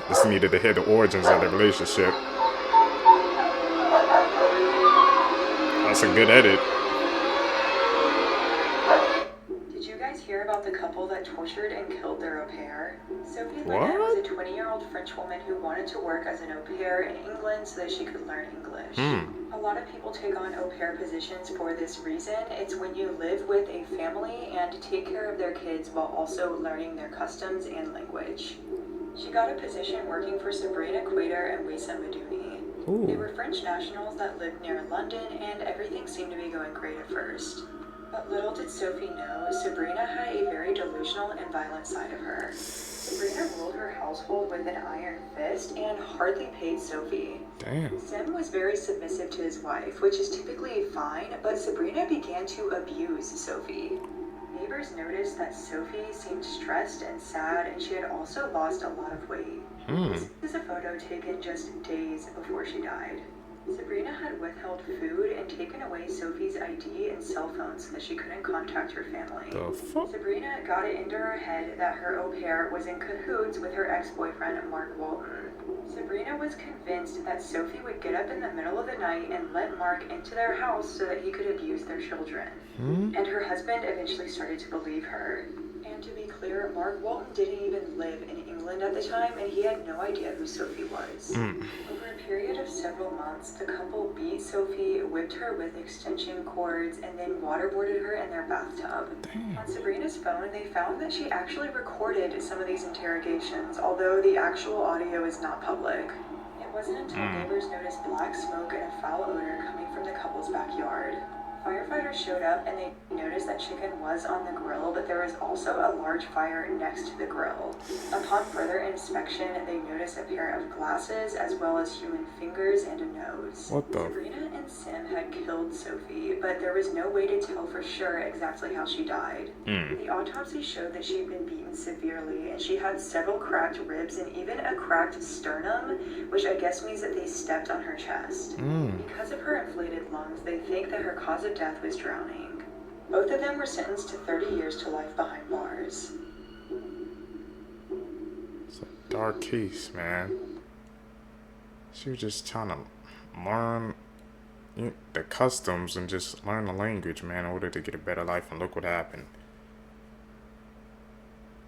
Just needed to hear the origins of the relationship. That's a good edit. Hear about the couple that tortured and killed their au pair? Sophie Lynette was a 20-year-old French woman who wanted to work as an au pair in England so that she could learn English. A lot of people take on au pair positions for this reason. It's when you live with a family and take care of their kids while also learning their customs and language. She got a position working for Sabrina Quater and Wissam Madouni. They were French nationals that lived near London, and everything seemed to be going great at first. But little did Sophie know, Sabrina had a very delusional and violent side of her. Sabrina ruled her household with an iron fist and hardly paid Sophie. Damn. Sim was very submissive to his wife, which is typically fine, but Sabrina began to abuse Sophie. Neighbors noticed that Sophie seemed stressed and sad, and she had also lost a lot of weight. This is a photo taken just days before she died. Sabrina had withheld food and taken away Sophie's ID and cell phone so that she couldn't contact her family. Sabrina got it into her head that her au pair was in cahoots with her ex-boyfriend, Mark Walton. Sabrina was convinced that Sophie would get up in the middle of the night and let Mark into their house so that he could abuse their children. And her husband eventually started to believe her. And to be clear, Mark Walton didn't even live in England at the time, and he had no idea who Sophie was. Over a period of several months, the couple beat Sophie, whipped her with extension cords, and then waterboarded her in their bathtub. On Sabrina's phone, they found that she actually recorded some of these interrogations, although the actual audio is not public. It wasn't until neighbors noticed black smoke and a foul odor coming from the couple's backyard. Firefighters showed up and they noticed that chicken was on the grill, but there was also a large fire next to the grill. Upon further inspection, they noticed a pair of glasses as well as human fingers and a nose. What the? Sabrina and Sim had killed Sophie, but there was no way to tell for sure exactly how she died. The autopsy showed that she had been beaten severely, and she had several cracked ribs and even a cracked sternum, which I guess means that they stepped on her chest. Because of her inflated lungs, they think that her cause of death was drowning. Both of them were sentenced to 30 years to life behind bars. It's a dark case, man. She was just trying to learn the customs and just learn the language, man, in order to get a better life, and look what happened.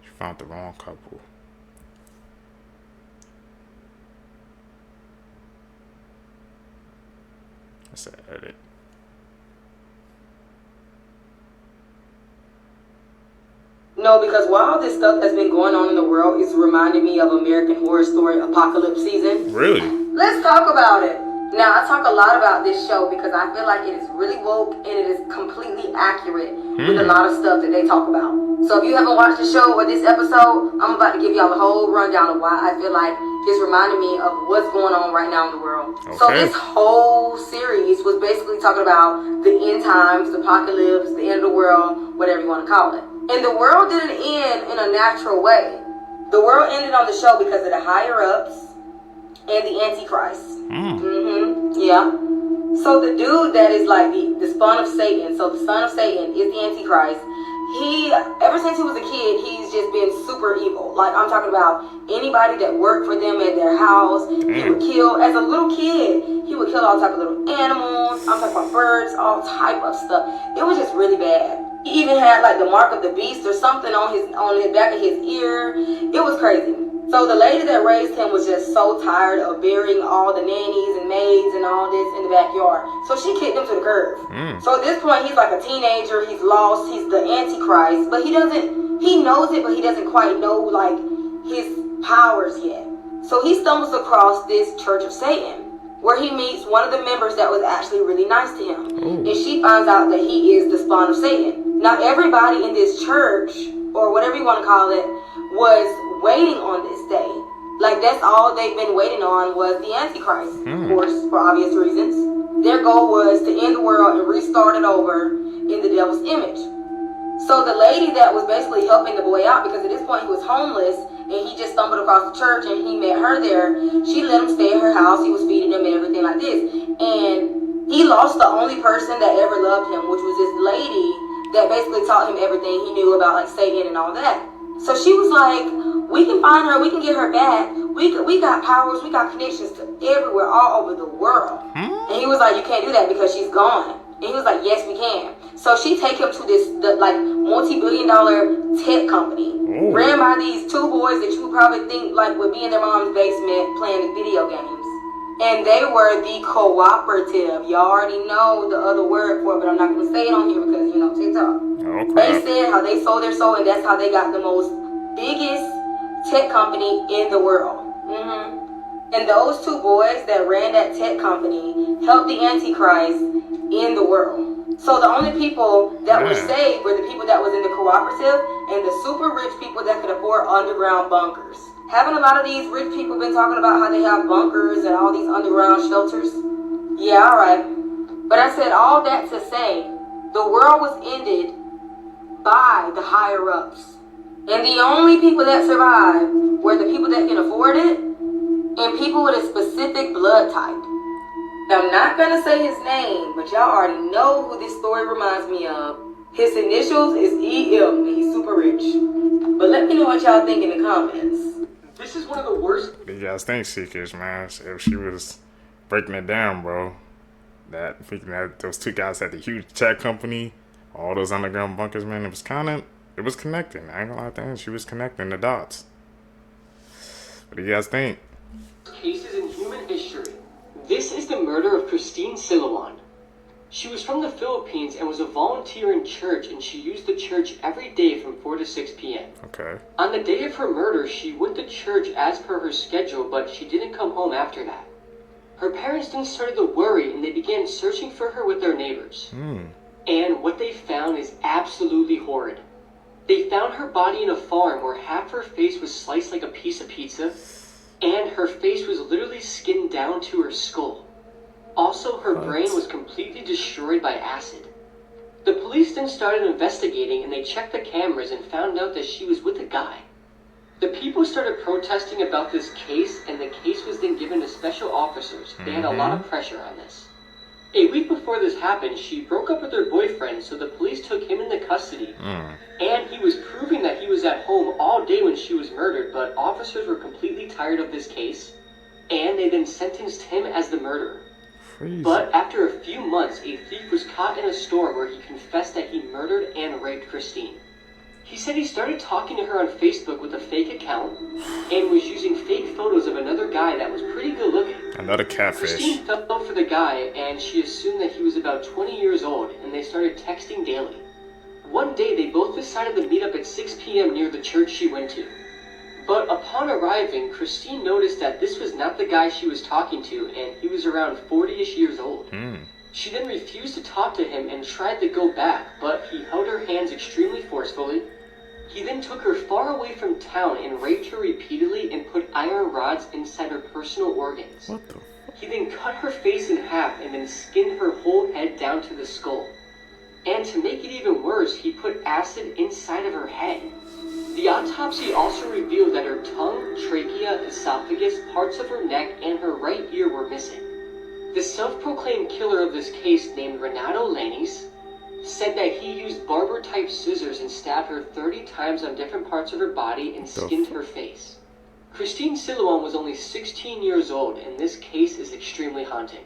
She found the wrong couple. That's an edit. No, because while this stuff that's been going on in the world is reminding me of American Horror Story Apocalypse season. Really? Let's talk about it. Now, I talk a lot about this show because I feel like it is really woke and it is completely accurate with a lot of stuff that they talk about. So if you haven't watched the show or this episode, I'm about to give y'all a whole rundown of why I feel like this reminded me of what's going on right now in the world. Okay. So this whole series was basically talking about the end times, the apocalypse, the end of the world, whatever you want to call it. And the world didn't end in a natural way. The world ended on the show because of the higher-ups and the Antichrist. Yeah. So the dude that is like the son of Satan, so the son of Satan is the Antichrist. He, ever since he was a kid, he's just been super evil. Like, I'm talking about anybody that worked for them at their house. He would kill, as a little kid, he would kill all type of little animals. I'm talking about birds, all type of stuff. It was just really bad. He even had like the mark of the beast or something on the back of his ear. It was crazy. So the lady that raised him was just so tired of burying all the nannies and maids and all this in the backyard. So she kicked him to the curb. So at this point, he's like a teenager. He's lost. He's the Antichrist. But he knows it, but he doesn't quite know like his powers yet. So he stumbles across this Church of Satan, where he meets one of the members that was actually really nice to him. And she finds out that he is the spawn of Satan. Now everybody in this church, or whatever you want to call it, was waiting on this day. Like, that's all they've been waiting on was the Antichrist, of course, for obvious reasons. Their goal was to end the world and restart it over in the devil's image. So the lady that was basically helping the boy out, because at this point he was homeless and he just stumbled across the church and he met her there, she let him stay at her house. He was feeding him and everything like this. And he lost the only person that ever loved him, which was this lady that basically taught him everything he knew about like Satan and all that. So she was like, we can find her, we can get her back. We got powers, we got connections to everywhere, all over the world. And he was like, you can't do that because she's gone. And he was like, yes, we can. So she take him to this like multi-billion-dollar tech company, ran by these two boys that you would probably think like would be in their mom's basement playing video games. And they were the cooperative. Y'all already know the other word for it, but I'm not going to say it on here because, you know, TikTok. They said how they sold their soul, and that's how they got the most biggest tech company in the world. And those two boys that ran that tech company helped the Antichrist in the world. So the only people that were saved were the people that was in the cooperative and the super rich people that could afford underground bunkers. Haven't a lot of these rich people been talking about how they have bunkers and all these underground shelters? Yeah, alright. But I said all that to say, the world was ended by the higher-ups. And the only people that survived were the people that can afford it and people with a specific blood type. Now, I'm not going to say his name, but y'all already know who this story reminds me of. His initials is EM, and he's super rich. But let me know what y'all think in the comments. This is one of the worst. What do you guys think, Seekers, man? If she was breaking it down, bro, that thinking that those two guys had the huge tech company, all those underground bunkers, man, it was connecting. I ain't gonna lie to you, she was connecting the dots. What do you guys think? Cases in human history. This is the murder of Christine Silouan. She was from the Philippines and was a volunteer in church, and she used the church every day from 4 to 6 p.m. Okay. On the day of her murder, she went to church as per her schedule, but she didn't come home after that. Her parents then started to worry, and they began searching for her with their neighbors. And what they found is absolutely horrid. They found her body in a farm where half her face was sliced like a piece of pizza, and her face was literally skinned down to her skull. Also, her brain was completely destroyed by acid. The police then started investigating, and they checked the cameras and found out that she was with a guy. The people started protesting about this case, and the case was then given to special officers. They had a lot of pressure on this. A week before this happened, she broke up with her boyfriend, so the police took him into custody. And he was proving that he was at home all day when she was murdered, but officers were completely tired of this case, and they then sentenced him as the murderer. But after a few months, a thief was caught in a store where he confessed that he murdered and raped Christine. He said he started talking to her on Facebook with a fake account and was using fake photos of another guy that was pretty good looking. Another catfish. Christine fell for the guy, and she assumed that he was about 20 years old, and they started texting daily. One day, they both decided to meet up at 6 p.m. near the church she went to. But upon arriving, Christine noticed that this was not the guy she was talking to, and he was around 40-ish years old. She then refused to talk to him and tried to go back, but he held her hands extremely forcefully, He then took her far away from town and raped her repeatedly and put iron rods inside her personal organs. What the? He then cut her face in half and then skinned her whole head down to the skull. And to make it even worse, he put acid inside of her head. The autopsy also revealed that her tongue, trachea, esophagus, parts of her neck, and her right ear were missing. The self-proclaimed killer of this case, named Renato Lanis, said that he used barber-type scissors and stabbed her 30 times on different parts of her body and skinned her face. Christine Silouan was only 16 years old, and this case is extremely haunting.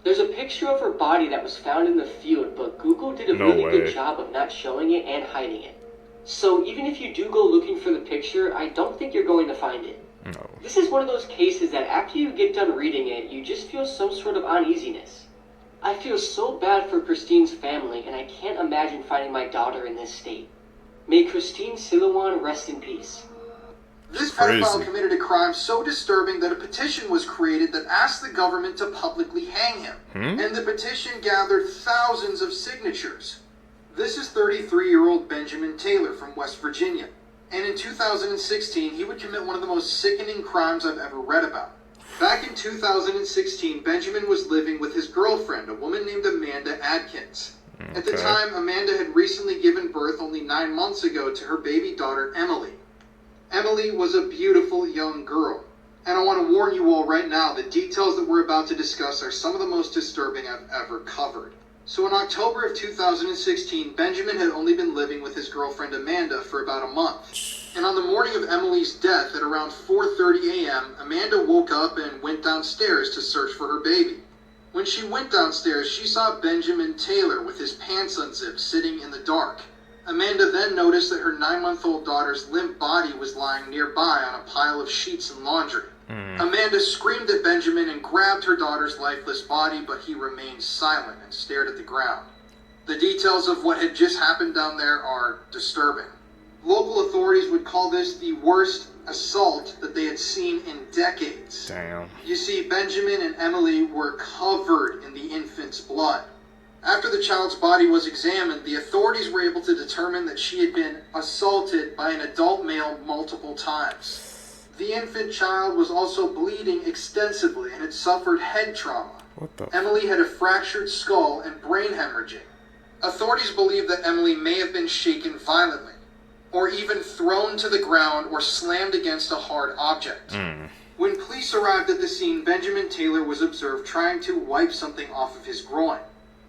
There's a picture of her body that was found in the field, but Google did a really good job of not showing it and hiding it. So even if you do go looking for the picture, I don't think you're going to find it. No. This is one of those cases that after you get done reading it, you just feel some sort of uneasiness. I feel so bad for Christine's family, and I can't imagine finding my daughter in this state. May Christine Silouan rest in peace. This pedophile committed a crime so disturbing that a petition was created that asked the government to publicly hang him. And the petition gathered thousands of signatures. This is 33-year-old Benjamin Taylor from West Virginia. And in 2016, he would commit one of the most sickening crimes I've ever read about. Back in 2016, Benjamin was living with his girlfriend, a woman named Amanda Adkins. At the time, Amanda had recently given birth only 9 months ago to her baby daughter, Emily. Emily was a beautiful young girl. And I want to warn you all right now, the details that we're about to discuss are some of the most disturbing I've ever covered. So in October of 2016, Benjamin had only been living with his girlfriend Amanda for about a month. And on the morning of Emily's death at around 4:30 a.m., Amanda woke up and went downstairs to search for her baby. When she went downstairs, she saw Benjamin Taylor with his pants unzipped sitting in the dark. Amanda then noticed that her 9-month-old daughter's limp body was lying nearby on a pile of sheets and laundry. Amanda screamed at Benjamin and grabbed her daughter's lifeless body, but he remained silent and stared at the ground. The details of what had just happened down there are disturbing. Local authorities would call this the worst assault that they had seen in decades. Damn. You see, Benjamin and Emily were covered in the infant's blood. After the child's body was examined, the authorities were able to determine that she had been assaulted by an adult male multiple times. The infant child was also bleeding extensively and had suffered head trauma. What the? Emily had a fractured skull and brain hemorrhaging. Authorities believe that Emily may have been shaken violently, or even thrown to the ground or slammed against a hard object. When police arrived at the scene, Benjamin Taylor was observed trying to wipe something off of his groin.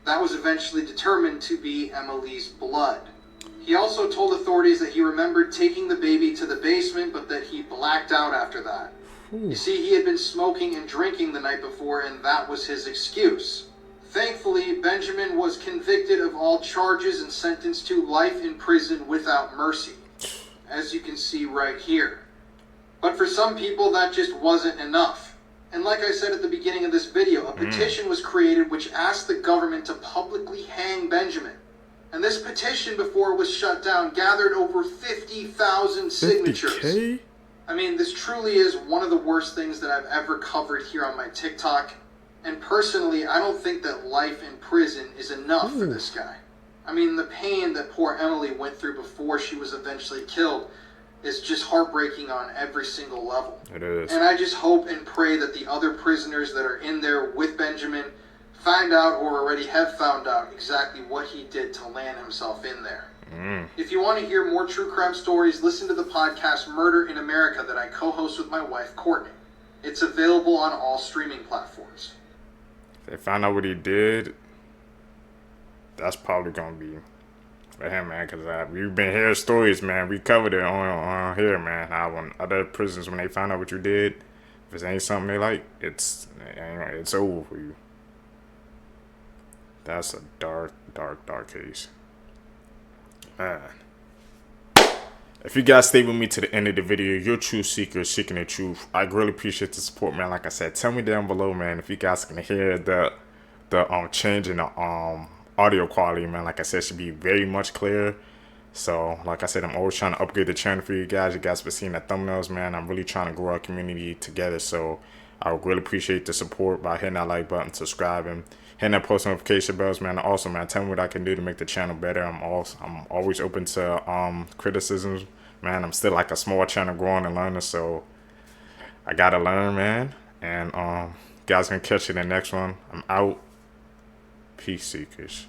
That was eventually determined to be Emily's blood. He also told authorities that he remembered taking the baby to the basement, but that he blacked out after that. You see, he had been smoking and drinking the night before, and that was his excuse. Thankfully, Benjamin was convicted of all charges and sentenced to life in prison without mercy, as you can see right here. But for some people, that just wasn't enough. And like I said at the beginning of this video, a petition was created which asked the government to publicly hang Benjamin. And this petition, before it was shut down, gathered over 50,000 signatures. 50K? I mean, this truly is one of the worst things that I've ever covered here on my TikTok. And personally, I don't think that life in prison is enough for this guy. I mean, the pain that poor Emily went through before she was eventually killed is just heartbreaking on every single level. It is. And I just hope and pray that the other prisoners that are in there with Benjamin find out or already have found out exactly what he did to land himself in there. If you want to hear more true crime stories, listen to the podcast Murder in America that I co-host with my wife, Courtney. It's available on all streaming platforms. If they find out what he did, that's probably going to be for him, man, because we've been hearing stories, man. We covered it on here, man. How when other prisoners, when they find out what you did, if it ain't something they like, it's over for you. That's a dark, dark, dark case. Man. If you guys stay with me to the end of the video, you're a true seeker seeking the truth. I really appreciate the support, man. Like I said, tell me down below, man, if you guys can hear the change in the audio quality, man. Like I said, it should be very much clearer. So, like I said, I'm always trying to upgrade the channel for you guys. You guys been seeing the thumbnails, man. I'm really trying to grow our community together. So, I would really appreciate the support by hitting that like button, subscribing, hitting that post notification bells, man. Also, man, tell me what I can do to make the channel better. I'm always open to criticisms, man. I'm still like a small channel growing and learning, so I gotta learn, man. And guys, gonna catch you in the next one. I'm out. Peace, seekers.